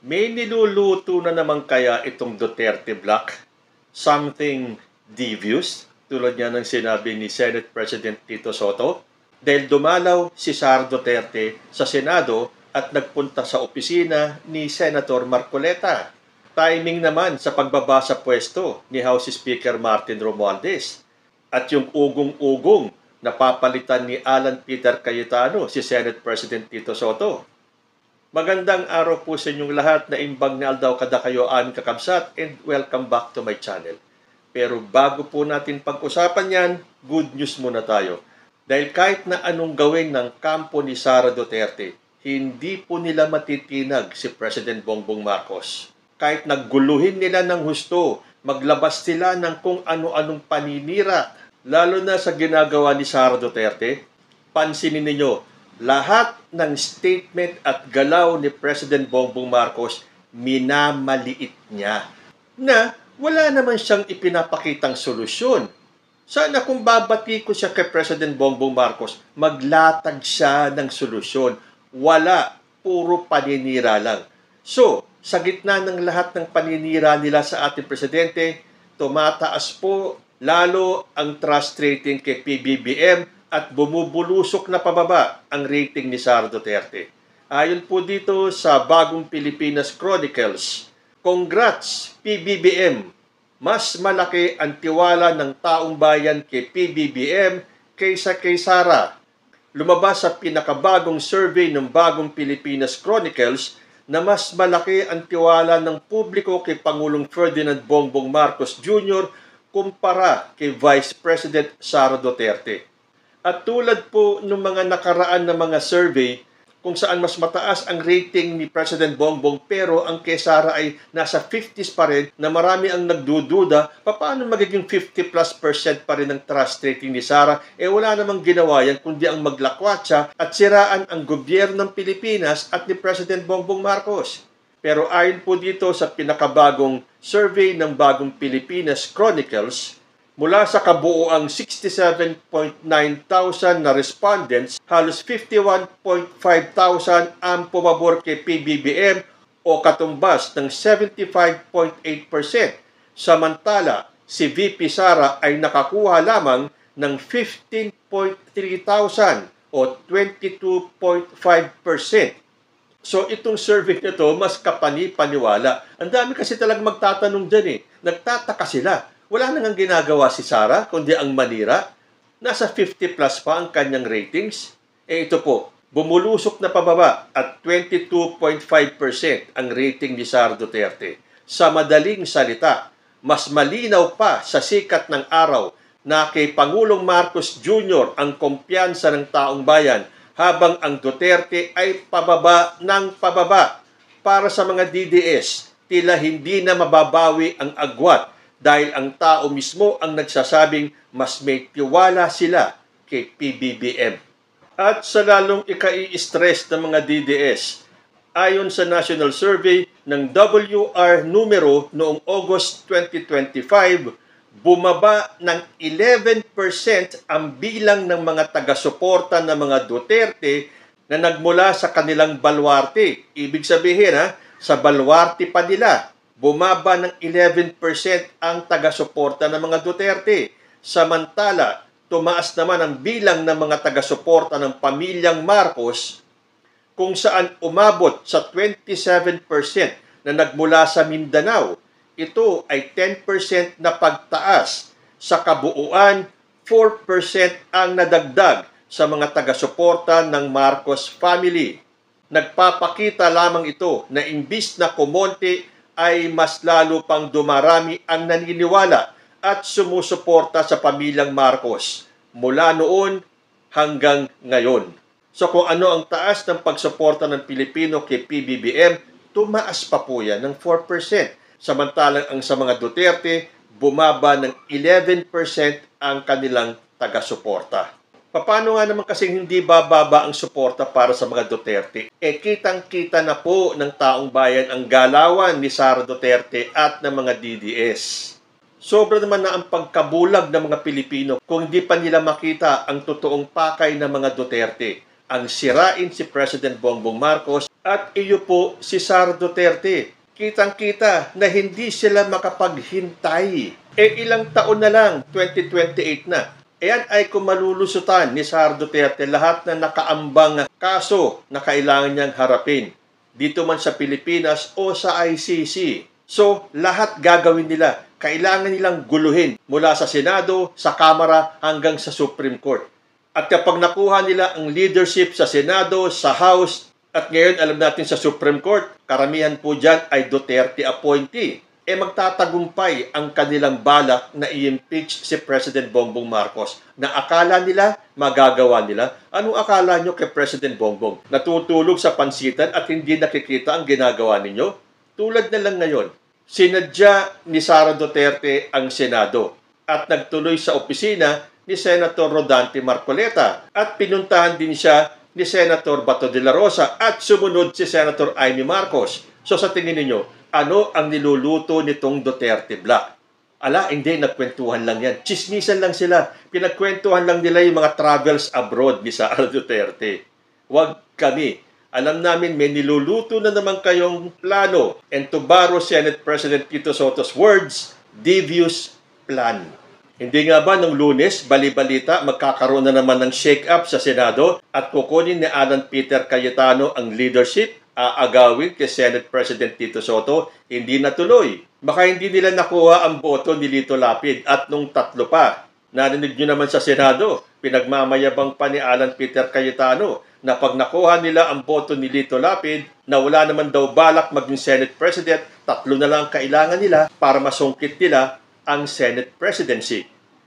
May niluluto na naman kaya itong Duterte Block? Something devious? Tulad nga ng sinabi ni Senate President Tito Soto? Dahil dumalaw si Sara Duterte sa Senado at nagpunta sa opisina ni Senator Marcoleta. Timing naman sa pagbaba sa pwesto ni House Speaker Martin Romualdez. At yung ugong-ugong na papalitan ni Alan Peter Cayetano, si Senate President Tito Soto. Magandang araw po sa inyong lahat na imbang ni Aldaw kada kayo aming kakabsat and welcome back to my channel. Pero bago po natin pag-usapan yan, good news muna tayo. Dahil kahit na anong gawin ng kampo ni Sara Duterte, hindi po nila matitinag si President Bongbong Marcos. Kahit nagguluhin nila ng husto, maglabas sila ng kung ano-anong paninira, lalo na sa ginagawa ni Sara Duterte, pansinin ninyo, lahat ng statement at galaw ni President Bongbong Marcos minamaliit niya na wala naman siyang ipinapakitang solusyon. Sana kung babati ko siya kay President Bongbong Marcos, maglatag siya ng solusyon. Wala, puro paninira lang. So, sa gitna ng lahat ng paninira nila sa ating presidente, tumataas po lalo ang trust rating kay PBBM at bumubulusok na pababa ang rating ni Sara Duterte. Ayon po dito sa Bagong Pilipinas Chronicles, congrats PBBM! Mas malaki ang tiwala ng taong bayan kay PBBM kaysa kay Sara. Lumabas sa pinakabagong survey ng Bagong Pilipinas Chronicles na mas malaki ang tiwala ng publiko kay Pangulong Ferdinand Bongbong Marcos Jr. kumpara kay Vice President Sara Duterte. At tulad po ng mga nakaraan na mga survey kung saan mas mataas ang rating ni President Bongbong pero ang kay Sara ay nasa 50s pa rin na marami ang nagdududa, paano magiging 50+% pa rin ang trust rating ni Sara? Wala namang ginawa yan kundi ang maglakwatsa at siraan ang gobyerno ng Pilipinas at ni President Bongbong Marcos. Pero ayon po dito sa pinakabagong survey ng Bagong Pilipinas Chronicles, mula sa kabuoang 67.9 thousand na respondents, halos 51.5 thousand ang pumabor kay PBBM o katumbas ng 75.8%. Samantala, si VP Sara ay nakakuha lamang ng 15.3 thousand o 22.5%. So itong survey nito mas kapani-paniwala. Ang dami kasi talagang magtatanong dyan Nagtataka sila. Wala nang ginagawa si Sara, kundi ang manira. Nasa 50+ pa ang kanyang ratings. Ito po, bumulusok na pababa at 22.5% ang rating ni Sara Duterte. Sa madaling salita, mas malinaw pa sa sikat ng araw na kay Pangulong Marcos Jr. ang kumpiyansa ng taong bayan habang ang Duterte ay pababa ng pababa. Para sa mga DDS, tila hindi na mababawi ang agwat dahil ang tao mismo ang nagsasabing mas may tiwala sila kay PBBM. At sa lalong ikai-stress ng mga DDS, ayon sa National Survey ng WR numero noong August 2025, bumaba ng 11% ang bilang ng mga taga-suporta ng mga Duterte na nagmula sa kanilang baluarte. Ibig sabihin, sa baluarte pa nila, bumaba ng 11% ang taga-suporta ng mga Duterte. Samantala, tumaas naman ang bilang ng mga taga-suporta ng pamilyang Marcos kung saan umabot sa 27% na nagmula sa Mindanao. Ito ay 10% na pagtaas. Sa kabuuan, 4% ang nadagdag sa mga taga-suporta ng Marcos family. Nagpapakita lamang ito na imbis na kumonti ay mas lalo pang dumarami ang naniniwala at sumusuporta sa pamilyang Marcos mula noon hanggang ngayon. So kung ano ang taas ng pagsuporta ng Pilipino kay PBBM, tumaas pa po yan ng 4%. Samantalang ang sa mga Duterte, bumaba ng 11% ang kanilang taga-suporta. Paano nga naman kasi hindi bababa ang suporta para sa mga Duterte? Kitang-kita na po ng taong bayan ang galawan ni Sara Duterte at ng mga DDS. Sobra naman na ang pagkabulag ng mga Pilipino kung hindi pa nila makita ang totoong pakay ng mga Duterte. ang sirain si President Bongbong Marcos at iyo po si Sara Duterte. Kitang-kita na hindi sila makapaghintay. Ilang taon na lang, 2028 na. Ayan ay kung malulusutan ni Sara Duterte lahat na nakaambang kaso na kailangan niyang harapin. Dito man sa Pilipinas o sa ICC. So, lahat gagawin nila. Kailangan nilang guluhin mula sa Senado, sa Kamara, hanggang sa Supreme Court. At kapag nakuha nila ang leadership sa Senado, sa House, at ngayon alam natin sa Supreme Court, karamihan po dyan ay Duterte appointee. Magtatagumpay ang kanilang balak na i-impeach si President Bongbong Marcos na akala nila magagawa nila. Anong akala nyo kay President Bongbong? Natutulog sa pansitan at hindi nakikita ang ginagawa ninyo? Tulad na lang ngayon, sinadya ni Sara Duterte ang Senado at nagtuloy sa opisina ni Senator Rodante Marcoleta at pinuntahan din siya ni Senator Bato de la Rosa at sumunod si Senator Amy Marcos. So sa tingin ninyo, ano ang niluluto nitong Duterte Block? Hindi, nagkwentuhan lang yan. Chismisan lang sila. Pinagkwentuhan lang nila yung mga travels abroad ni Sara Duterte. Huwag kami. Alam namin may niluluto na naman kayong plano. And to borrow Senate President Tito Sotto's words, devious plan. Hindi nga ba nung Lunes, bali-balita, magkakaroon na naman ng shake-up sa Senado at kukunin ni Alan Peter Cayetano ang leadership, aagawin kay Senate President Tito Sotto, hindi natuloy. Baka hindi nila nakuha ang boto ni Lito Lapid at nung tatlo pa. Narinig nyo naman sa Senado, pinagmamayabang pa ni Alan Peter Cayetano na pag nakuha nila ang boto ni Lito Lapid na wala naman daw balak maging Senate President, tatlo na lang kailangan nila para masungkit nila ang Senate presidency.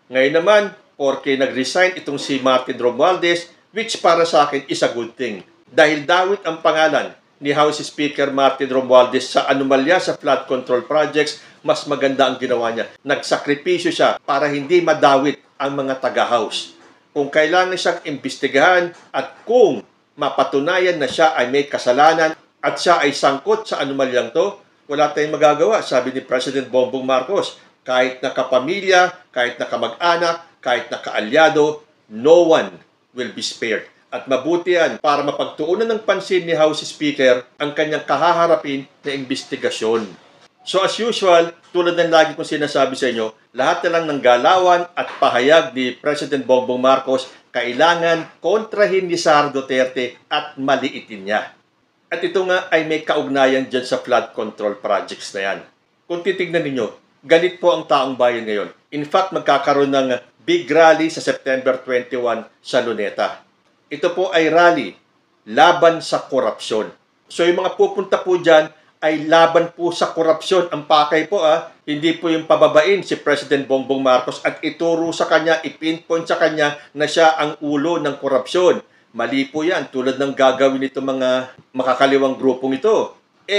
Ngayon naman, porque nag-resign itong si Martin Romualdez, which para sa akin is a good thing. Dahil dawit ang pangalan ni House Speaker Martin Romualdez sa anomalya sa flood control projects, mas maganda ang ginawa niya. Nagsakripisyo siya para hindi madawit ang mga taga-House. Kung kailangan siyang imbestigahan at kung mapatunayan na siya ay may kasalanan at siya ay sangkot sa anomalyang to, wala tayong magagawa, sabi ni President Bongbong Marcos. Kahit nakapamilya, kahit nakamag-anak, kahit nakaalyado, no one will be spared. At mabuti yan para mapagtuunan ng pansin ni House Speaker ang kanyang kahaharapin na imbestigasyon. So as usual, tulad ng lagi kong sinasabi sa inyo, lahat na lang ng galawan at pahayag ni President Bongbong Marcos kailangan kontrahin ni Sara Duterte at maliitin niya. At ito nga ay may kaugnayan dyan sa flood control projects na yan. Kung titignan ninyo, ganit po ang taong bayan ngayon. In fact, magkakaroon ng big rally sa September 21 sa Luneta. Ito po ay rally laban sa korupsyon. So yung mga pupunta po dyan ay laban po sa korupsyon. Ang pakay po hindi po yung pababain si President Bongbong Marcos at ituro sa kanya, ipinpoint sa kanya na siya ang ulo ng korupsyon. Mali po yan, tulad ng gagawin nito mga makakaliwang grupong ito.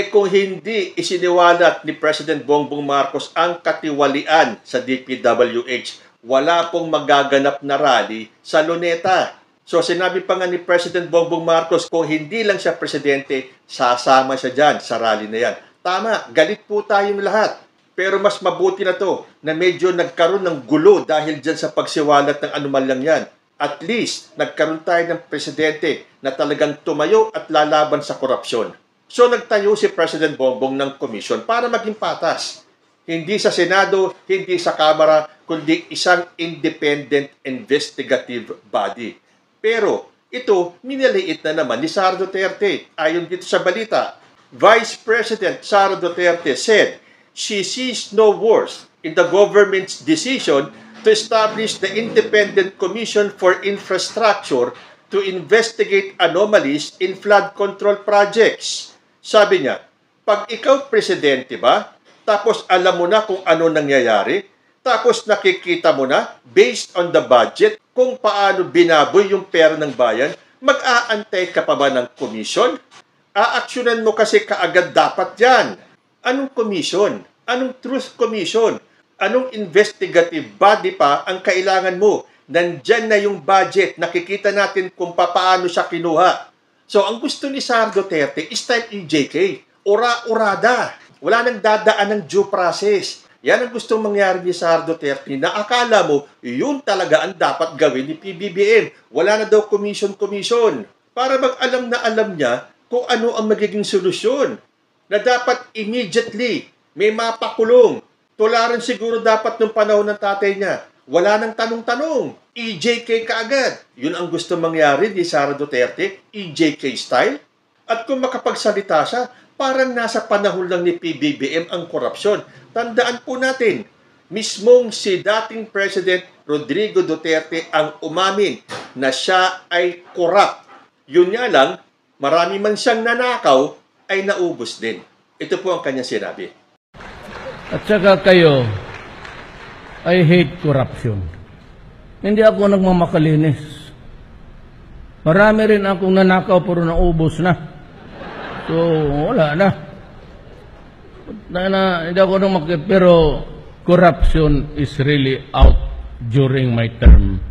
Kung hindi isiniwalat ni President Bongbong Marcos ang katiwalian sa DPWH, wala pong magaganap na rally sa Luneta. So sinabi pa nga ni President Bongbong Marcos, kung hindi lang siya presidente, sasama siya dyan sa rally na yan. Tama, galit po tayong lahat. Pero mas mabuti na to na medyo nagkaroon ng gulo dahil dyan sa pagsiwalat ng anomalyang yan. At least, nagkaroon tayo ng presidente na talagang tumayo at lalaban sa korupsyon. So nagtayo si President Bongbong ng komisyon para maging patas. Hindi sa Senado, hindi sa Kamara, kundi isang independent investigative body. Pero ito, minaliit na naman ni Sara Duterte. Ayon dito sa balita, Vice President Sara Duterte said she sees no worth in the government's decision to establish the Independent Commission for Infrastructure to investigate anomalies in flood control projects. Sabi niya, pag ikaw presidente ba, tapos alam mo na kung ano nangyayari, tapos nakikita mo na, based on the budget, kung paano binaboy yung pera ng bayan, mag-aantay ka pa ba ng komisyon? Aaksyonan mo kasi kaagad dapat yan. Anong komisyon? Anong truth commission? Anong investigative body pa ang kailangan mo? Nandyan na yung budget, nakikita natin kung paano siya kinuha. So, ang gusto ni Sara Duterte is type EJK. Ura-urada. Wala nang dadaan ng due process. Yan ang gustong mangyari ni Sara Duterte na akala mo, yun talaga ang dapat gawin ni PBBM. Wala na daw commission-commission. para alam na alam niya kung ano ang magiging solusyon na dapat immediately may mapakulong. Tularan siguro dapat nung panahon ng tatay niya. Wala nang tanong-tanong. EJK kaagad. Yun ang gusto mangyari ni Sara Duterte, EJK style. At kung makapagsalita siya, parang nasa panahon lang ni PBBM ang korupsyon. Tandaan po natin, mismong si dating President Rodrigo Duterte ang umamin na siya ay corrupt. Yun nga lang, marami man siyang nanakaw, ay naubos din. Ito po ang kanyang sinabi. At saka kayo, I hate corruption. Hindi ako nagmamakalinis. Marami rin akong nanakaw pero naubos na. So, wala na. Hindi ako pero corruption is really out during my term.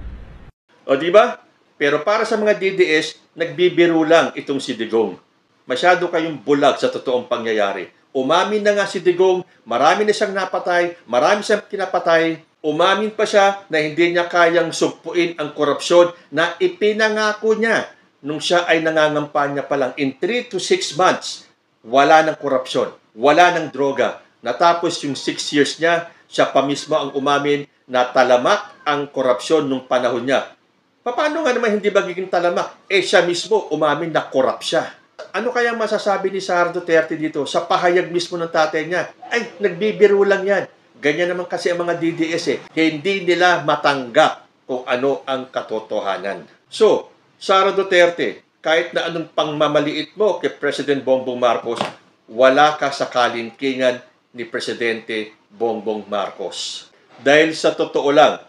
O di ba? Pero para sa mga DDS, nagbibiro lang itong si Digong. Masyado kayong bulag sa totoong pangyayari. Umamin na nga si Digong, marami na siyang napatay, marami siyang kinapatay. Umamin pa siya na hindi niya kayang sugpuin ang korupsyon na ipinangako niya nung siya ay nangangampanya pa lang. In 3 to 6 months, wala ng korupsyon, wala ng droga. Natapos yung 6 years niya, siya pa mismo ang umamin na talamak ang korupsyon nung panahon niya. Paano nga naman hindi magiging talamak? Siya mismo umamin na korap siya. Ano kaya masasabi ni Sara Duterte dito sa pahayag mismo ng tatay niya? Ay, nagbibiro lang yan. Ganyan naman kasi ang mga DDS Hindi nila matanggap kung ano ang katotohanan. So, Sara Duterte, kahit na anong pangmamaliit mo kay President Bongbong Marcos, wala ka sa kalingkingan ni Presidente Bongbong Marcos. Dahil sa totoo lang,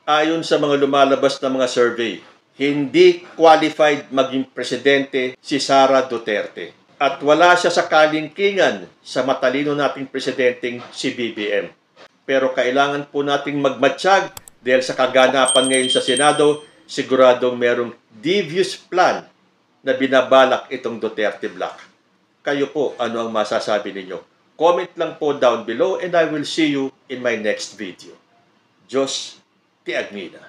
ayon sa mga lumalabas na mga survey, hindi qualified maging presidente si Sara Duterte. At wala siya sa kalingkingan sa matalino nating presidenteng si BBM. Pero kailangan po nating magmatsyag dahil sa kaganapan ngayon sa Senado, siguradong merong devious plan na binabalak itong Duterte Block. Kayo po, ano ang masasabi ninyo? Comment lang po down below and I will see you in my next video. Diyos ti Agmina.